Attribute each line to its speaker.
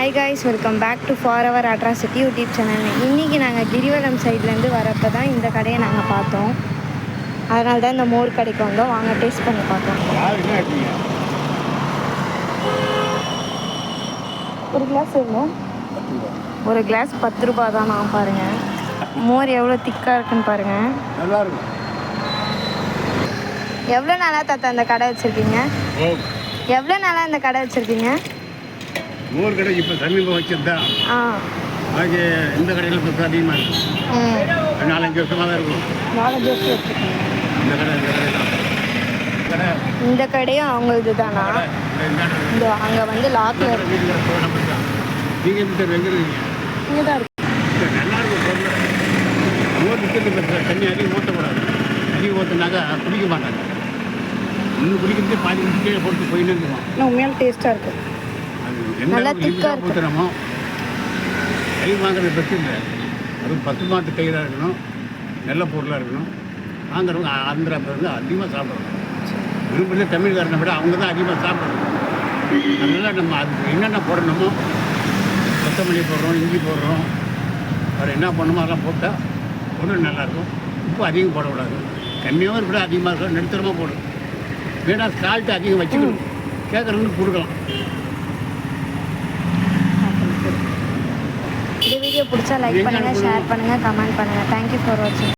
Speaker 1: Hi guys, welcome back to for our atrocity YouTube channel. இன்றைக்கி நாங்கள் கிரிவலம் சைட்லேருந்து வரப்போ தான் இந்த கடையை நாங்கள் பார்த்தோம். அதனால தான் இந்த மோர் கடைக்கு வந்தோம். வாங்க டேஸ்ட் பண்ணி பார்த்தோம். ஒரு கிளாஸ் வேணும். ஒரு கிளாஸ் 10 ரூபா தான். நான் பாருங்கள் மோர் எவ்வளோ திக்காக இருக்குன்னு பாருங்கள்.
Speaker 2: நல்லாயிருக்கும்.
Speaker 1: எவ்வளோ நாளாக தாத்தா இந்த கடை வச்சுருக்கீங்க? எவ்வளோ நாளாக இந்த கடை வச்சுருக்கீங்க?
Speaker 2: மோர் கடை இப்போ சமீபம் வச்சுருந்தா அதுக்கு இந்த கடையில் இப்போ அதிகமாக இருக்கும். 4-5 வருஷமாக தான் இருக்கும்.
Speaker 1: 4-5 வருஷம் வச்சுருக்கீங்க
Speaker 2: இந்த கடை கடை
Speaker 1: இந்த கடையும் அவங்களது தானா? இந்த அங்கே வந்து லாக்கில்
Speaker 2: நீங்கள் எப்படி சார் எங்கே இருக்கீங்க?
Speaker 1: இங்கே தான் இருக்கு.
Speaker 2: நல்லாயிருக்கும் பொருள். மோர் விற்கிறது தண்ணி அதிகம் ஊற்றக்கூடாது. அதிகம் ஊற்றினாக்கா குடிக்க மாட்டாங்க. இன்னும் குடிக்கிறது பாதி கீழே போட்டு போயின்னு இருக்குமா.
Speaker 1: ஆனால் உண்மையான டேஸ்ட்டாக இருக்குது. நல்லா திக்காக
Speaker 2: ஊற்றுறோமோ கை வாங்குறது பிரச்சனை இல்லை. அதுவும் 10 மாட்டு கயிறாக இருக்கணும், நல்ல பொருளாக இருக்கணும். வாங்குறவங்க ஆந்திரா வந்து அதிகமாக சாப்பிடணும். விரும்புகிறது தமிழ்காரனை விட அவங்க தான் அதிகமாக சாப்பிடணும். அதனால் நம்ம அதுக்கு என்னென்ன போடணுமோ கொத்தமல்லி போடுறோம், இஞ்சி போடுறோம், வேறு என்ன பண்ணணுமோ அதெல்லாம் போட்டால் பொருள் நல்லாயிருக்கும். உப்பு அதிகம் போடக்கூடாது, கம்மியாகவும் இருக்கக்கூட அதிகமாக இருக்கும். நடுத்தரமாக போடும். வேணால் சால்ட்டு அதிகம் வச்சுக்கணும். கேட்குறவங்களுக்கு கொடுக்கலாம்.
Speaker 1: இந்த வீடியோ பிடிச்சா லைக் பண்ணுங்கள், ஷேர் பண்ணுங்கள், கமெண்ட் பண்ணுங்கள். தேங்க்யூ ஃபார் வாட்சிங்.